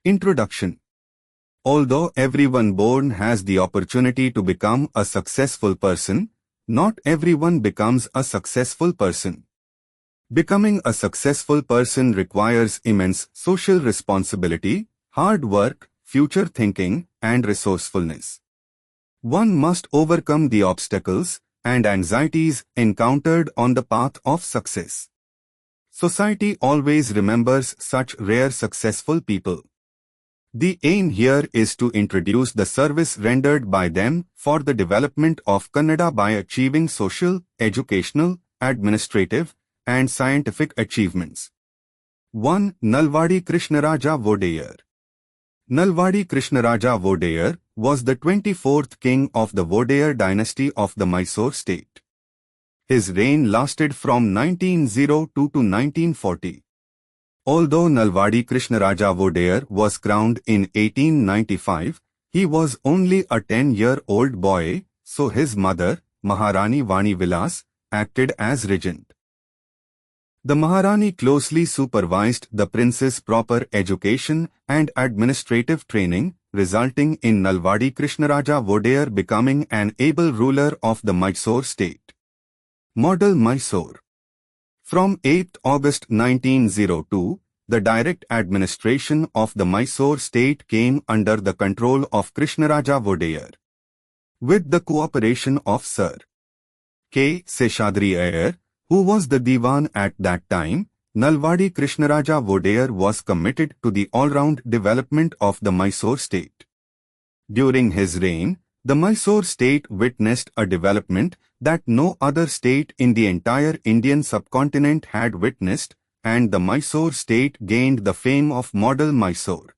Introduction. Although everyone born has the opportunity to become a successful person, not everyone becomes a successful person. Becoming a successful person requires immense social responsibility, hard work, future thinking, and resourcefulness. One must overcome the obstacles and anxieties encountered on the path of success. Society always remembers such rare successful people. The aim here is to introduce the service rendered by them for the development of Kannada by achieving social, educational, administrative, and scientific achievements. 1. Nalwadi Krishnaraja Vodeyar. Nalwadi Krishnaraja Vodeyar was the 24th king of the Vodeyar dynasty of the Mysore state. His reign lasted from 1902 to 1940. Although Nalwadi Krishnaraja Vodeyar was crowned in 1895, he was only a 10-year-old boy, so his mother, Maharani Vani Vilas, acted as regent. The Maharani closely supervised the prince's proper education and administrative training, resulting in Nalwadi Krishnaraja Vodeyar becoming an able ruler of the Mysore state. Model Mysore. From 8 August 1902, the direct administration of the Mysore state came under the control of Krishnaraja Vodeyar. With the cooperation of Sir K. Seshadri Iyer, who was the Diwan at that time, Nalwadi Krishnaraja Vodeyar was committed to the all-round development of the Mysore state. During his reign, the Mysore state witnessed a development that no other state in the entire Indian subcontinent had witnessed, and the Mysore state gained the fame of Model Mysore.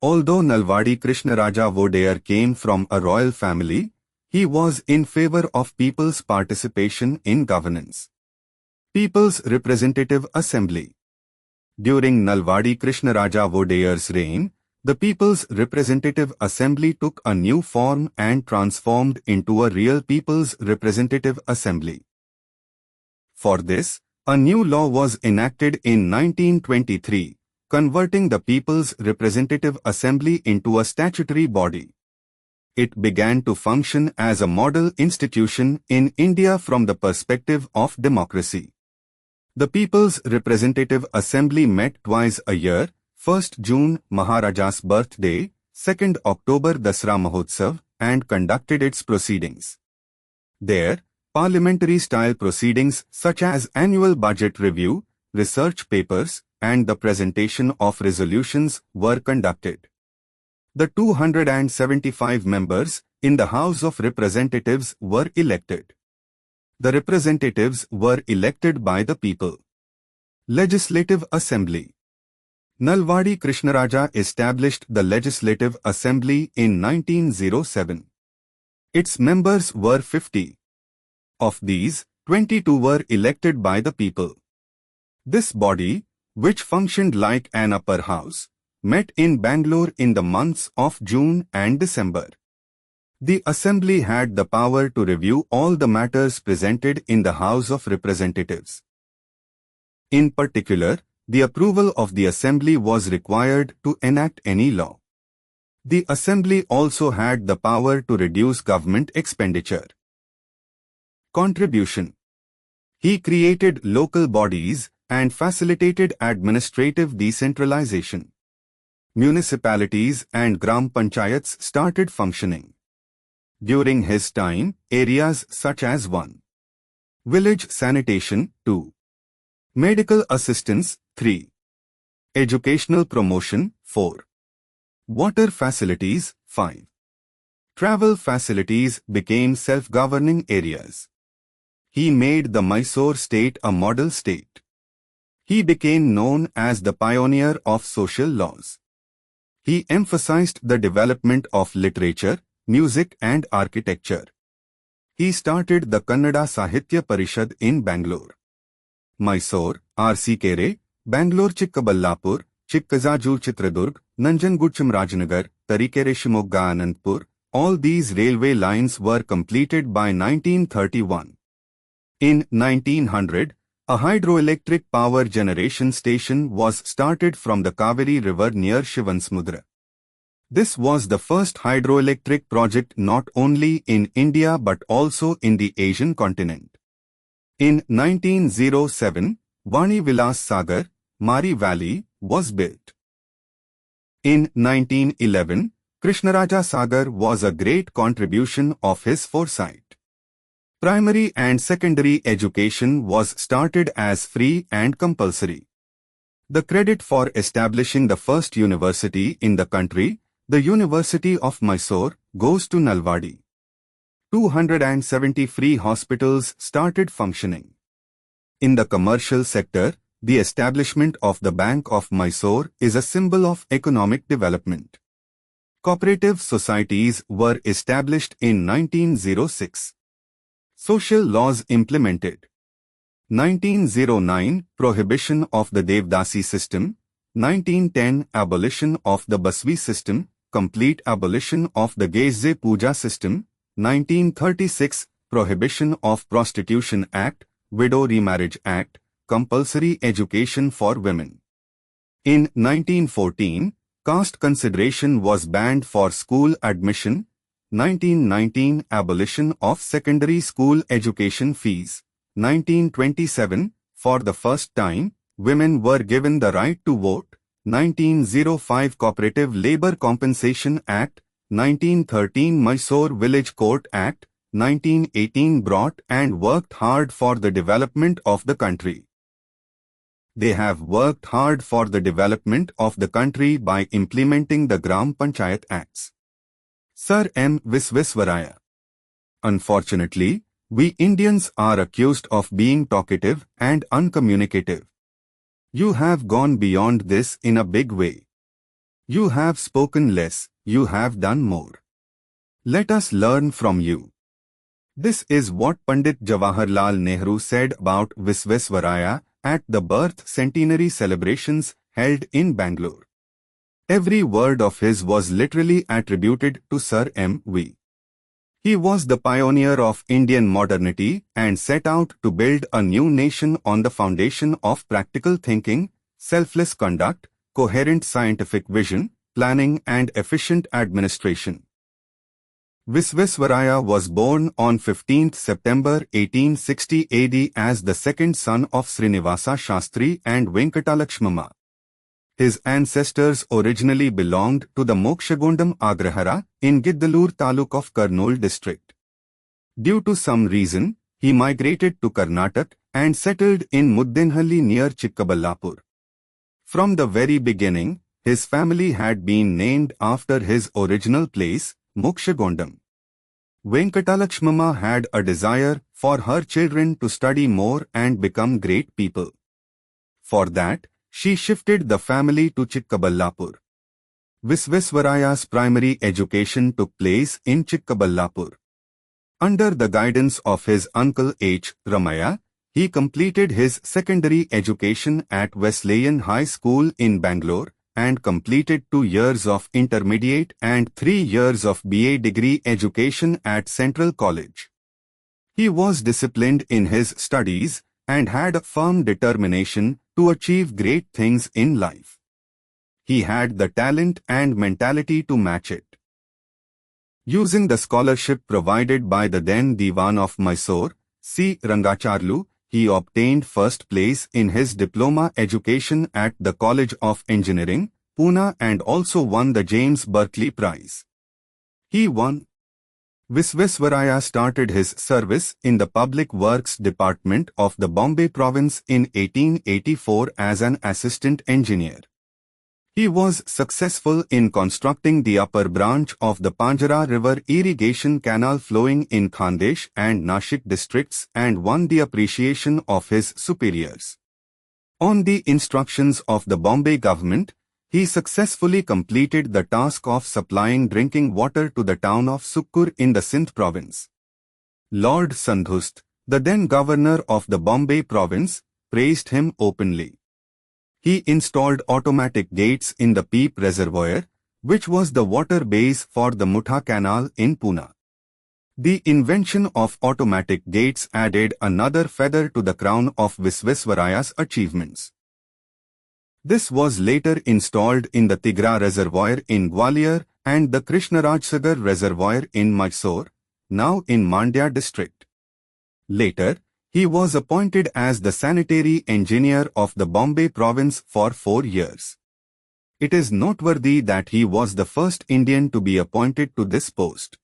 Although Nalwadi Krishnaraja Vodeyar came from a royal family, he was in favor of people's participation in governance. People's Representative Assembly. During Nalwadi Krishnaraja Vodeyar's reign, the People's Representative Assembly took a new form and transformed into a real People's Representative Assembly. For this, a new law was enacted in 1923, converting the People's Representative Assembly into a statutory body. It began to function as a model institution in India from the perspective of democracy. The People's Representative Assembly met twice a year, 1st June Maharaja's birthday, 2nd October Dasra Mahotsav, and conducted its proceedings. There, parliamentary-style proceedings such as annual budget review, research papers, and the presentation of resolutions were conducted. The 275 members in the House of Representatives were elected. The representatives were elected by the people. Legislative Assembly. Nalwadi Krishnaraja established the Legislative Assembly in 1907. Its members were 50. Of these, 22 were elected by the people. This body, which functioned like an upper house, met in Bangalore in the months of June and December. The Assembly had the power to review all the matters presented in the House of Representatives. In particular, the approval of the Assembly was required to enact any law. The Assembly also had the power to reduce government expenditure. Contribution. He created local bodies and facilitated administrative decentralization. Municipalities and Gram Panchayats started functioning. During his time, areas such as 1. Village sanitation, 2. Medical assistance, 3. Educational promotion, 4. Water facilities, 5. Travel facilities became self-governing areas. He made the Mysore state a model state. He became known as the pioneer of social laws. He emphasized the development of literature, music and architecture. He started the Kannada Sahitya Parishad in Bangalore. Mysore, R.C. Kere, Bangalore Chikkaballapur, Chikkazaju Chitradurg, Nanjangudcham Rajanagar, Tarikere Shimogga Anandpur, all these railway lines were completed by 1931. In 1900, A hydroelectric power generation station was started from the Kaveri river near Shivansmudra. This was the first hydroelectric project not only in India but also in the Asian continent. In 1907, Vani Vilas Sagar, Mari Valley, was built. In 1911, Krishnaraja Sagar was a great contribution of his foresight. Primary and secondary education was started as free and compulsory. The credit for establishing the first university in the country, the University of Mysore, goes to Nalwadi. 270 free hospitals started functioning. In the commercial sector, the establishment of the Bank of Mysore is a symbol of economic development. Cooperative societies were established in 1906. Social laws implemented. 1909 Prohibition of the Devdasi system. 1910 Abolition of the Basvi system. Complete abolition of the Gezze Puja system. 1936 Prohibition of Prostitution Act, Widow Remarriage Act, Compulsory Education for Women. In 1914, caste consideration was banned for school admission. 1919 Abolition of secondary school education fees. 1927 For the first time, women were given the right to vote. 1905 Cooperative Labour Compensation Act. 1913 Mysore Village Court Act. 1918 brought and worked hard for the development of the country. They have worked hard for the development of the country by implementing the Gram Panchayat Acts. Sir M. Visvesvaraya. Unfortunately, we Indians are accused of being talkative and uncommunicative. You have gone beyond this in a big way. You have spoken less, you have done more. Let us learn from you. This is what Pandit Jawaharlal Nehru said about Visvesvaraya at the birth centenary celebrations held in Bangalore. Every word of his was literally attributed to Sir M. V. He was the pioneer of Indian modernity and set out to build a new nation on the foundation of practical thinking, selfless conduct, coherent scientific vision, planning and efficient administration. Visvesvaraya was born on 15th September 1860 AD as the second son of Srinivasa Shastri and Venkatalakshmamma. His ancestors originally belonged to the Mokshagondam Agrahara in Giddalur Taluk of Kurnool district. Due to some reason, he migrated to Karnataka and settled in Muddenhalli near Chikkaballapur. From the very beginning, his family had been named after his original place, Mokshagondam. Venkatalakshmamma had a desire for her children to study more and become great people. For that, she shifted the family to Chikkaballapur. Visvesvaraya's primary education took place in Chikkaballapur. Under the guidance of his uncle H. Ramaya, he completed his secondary education at Wesleyan High School in Bangalore and completed 2 years of intermediate and 3 years of BA degree education at Central College. He was disciplined in his studies and had a firm determination to achieve great things in life. He had the talent and mentality to match it. Using the scholarship provided by the then Diwan of Mysore, C. Rangacharlu, he obtained first place in his diploma education at the College of Engineering, Pune and also won the James Berkeley Prize. He won. Visvesvaraya started his service in the Public Works Department of the Bombay Province in 1884 as an assistant engineer. He was successful in constructing the upper branch of the Panjara River irrigation canal flowing in Khandesh and Nashik districts and won the appreciation of his superiors. On the instructions of the Bombay government, he successfully completed the task of supplying drinking water to the town of Sukkur in the Sindh province. Lord Sandhust, the then governor of the Bombay province, praised him openly. He installed automatic gates in the Peep Reservoir, which was the water base for the Mutha Canal in Pune. The invention of automatic gates added another feather to the crown of Visvesvaraya's achievements. This was later installed in the Tigra Reservoir in Gwalior and the Krishnarajsagar Reservoir in Mysore, now in Mandya district. Later, he was appointed as the sanitary engineer of the Bombay province for 4 years. It is noteworthy that he was the first Indian to be appointed to this post.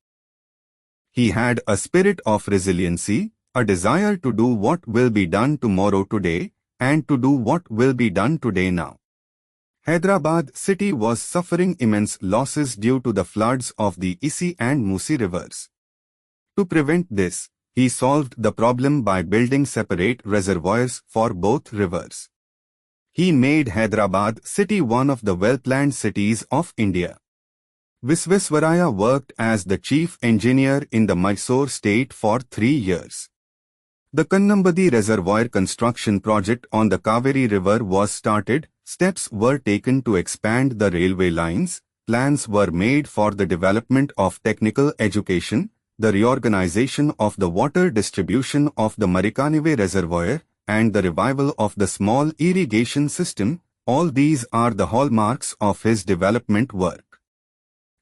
He had a spirit of resiliency, a desire to do what will be done tomorrow today, and to do what will be done today now. Hyderabad city was suffering immense losses due to the floods of the Isi and Musi rivers. To prevent this, he solved the problem by building separate reservoirs for both rivers. He made Hyderabad city one of the well-planned cities of India. Visvesvaraya worked as the chief engineer in the Mysore state for 3 years. The Kannambadi Reservoir construction project on the Kaveri River was started, steps were taken to expand the railway lines, plans were made for the development of technical education, the reorganization of the water distribution of the Marikanive Reservoir, and the revival of the small irrigation system. All these are the hallmarks of his development work.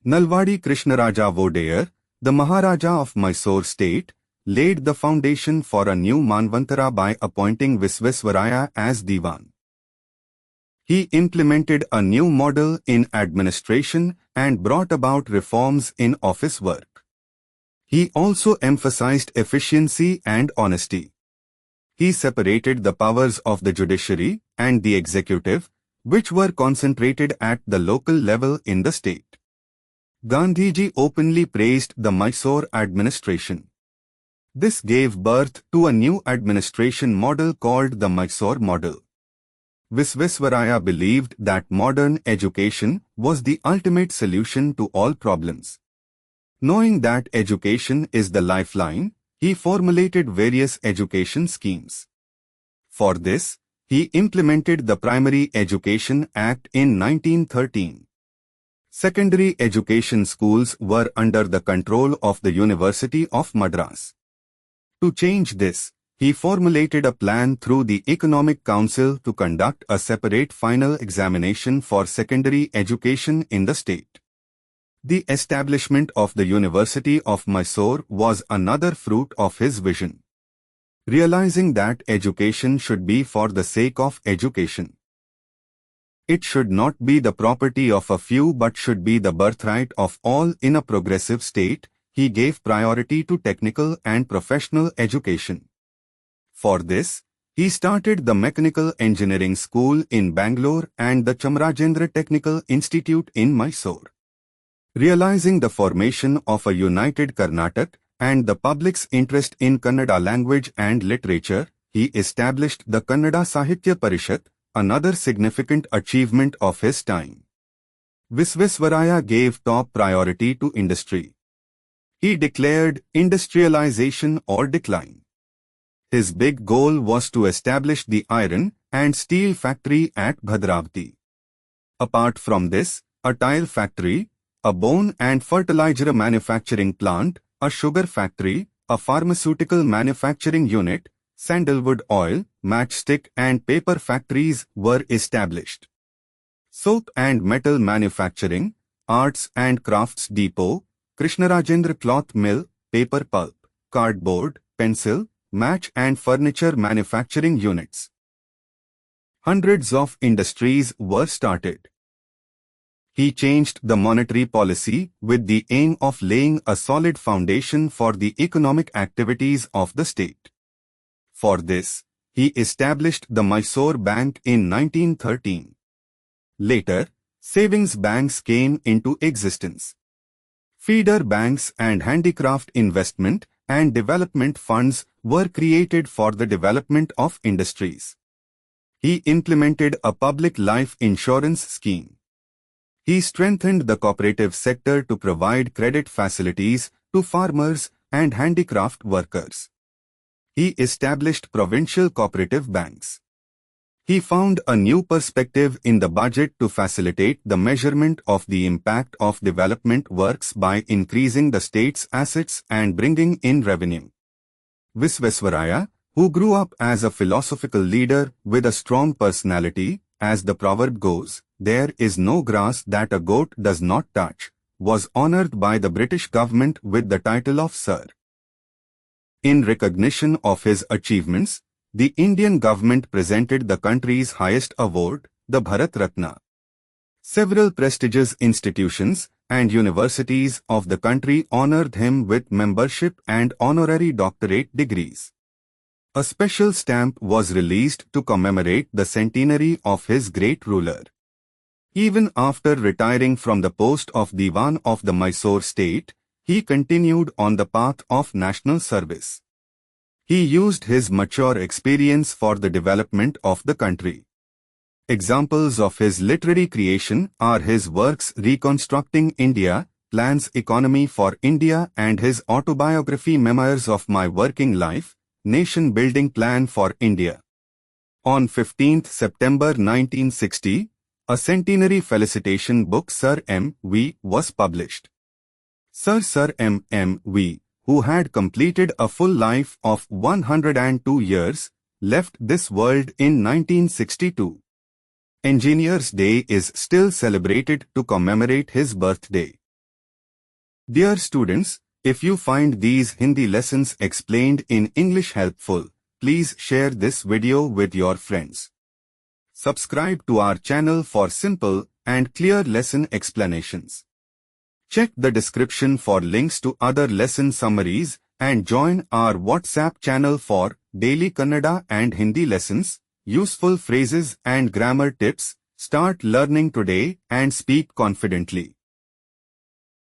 Nalwadi Krishnaraja Vodayar, the Maharaja of Mysore state, laid the foundation for a new Manvantara by appointing Visvesvaraya as Diwan. He implemented a new model in administration and brought about reforms in office work. He also emphasized efficiency and honesty. He separated the powers of the judiciary and the executive, which were concentrated at the local level in the state. Gandhiji openly praised the Mysore administration. This gave birth to a new administration model called the Mysore model. Visvesvaraya believed that modern education was the ultimate solution to all problems. Knowing that education is the lifeline, he formulated various education schemes. For this, he implemented the Primary Education Act in 1913. Secondary education schools were under the control of the University of Madras. To change this, he formulated a plan through the Economic Council to conduct a separate final examination for secondary education in the state. The establishment of the University of Mysore was another fruit of his vision. Realizing that education should be for the sake of education. It should not be the property of a few but should be the birthright of all in a progressive state, he gave priority to technical and professional education. For this, he started the Mechanical Engineering School in Bangalore and the Chamarajendra Technical Institute in Mysore. Realizing the formation of a united Karnataka and the public's interest in Kannada language and literature, he established the Kannada Sahitya Parishat, another significant achievement of his time. Visvesvaraya gave top priority to industry. He declared industrialization or decline. His big goal was to establish the iron and steel factory at Bhadravati. Apart from this, a tile factory, a bone and fertilizer manufacturing plant, a sugar factory, a pharmaceutical manufacturing unit, sandalwood oil, matchstick and paper factories were established. Soap and metal manufacturing, arts and crafts depot, Krishnarajendra cloth mill, paper pulp, cardboard, pencil, match and furniture manufacturing units. Hundreds of industries were started. He changed the monetary policy with the aim of laying a solid foundation for the economic activities of the state. For this, he established the Mysore Bank in 1913. Later, savings banks came into existence. Feeder banks and handicraft investment and development funds were created for the development of industries. He implemented a public life insurance scheme. He strengthened the cooperative sector to provide credit facilities to farmers and handicraft workers. He established provincial cooperative banks. He found a new perspective in the budget to facilitate the measurement of the impact of development works by increasing the state's assets and bringing in revenue. Visvesvaraya, who grew up as a philosophical leader with a strong personality, as the proverb goes, "There is no grass that a goat does not touch," was honored by the British government with the title of Sir. In recognition of his achievements, the Indian government presented the country's highest award, the Bharat Ratna. Several prestigious institutions and universities of the country honored him with membership and honorary doctorate degrees. A special stamp was released to commemorate the centenary of his great ruler. Even after retiring from the post of Diwan of the Mysore state, he continued on the path of national service. He used his mature experience for the development of the country. Examples of his literary creation are his works Reconstructing India, Plans Economy for India, and his autobiography Memoirs of My Working Life, Nation Building Plan for India. On 15th September 1960, a centenary felicitation book Sir M.V. was published. Sir M.V., who had completed a full life of 102 years, left this world in 1962. Engineers' Day is still celebrated to commemorate his birthday. Dear students, if you find these Hindi lessons explained in English helpful, please share this video with your friends. Subscribe to our channel for simple and clear lesson explanations. Check the description for links to other lesson summaries and join our WhatsApp channel for daily Kannada and Hindi lessons, useful phrases and grammar tips. Start learning today and speak confidently.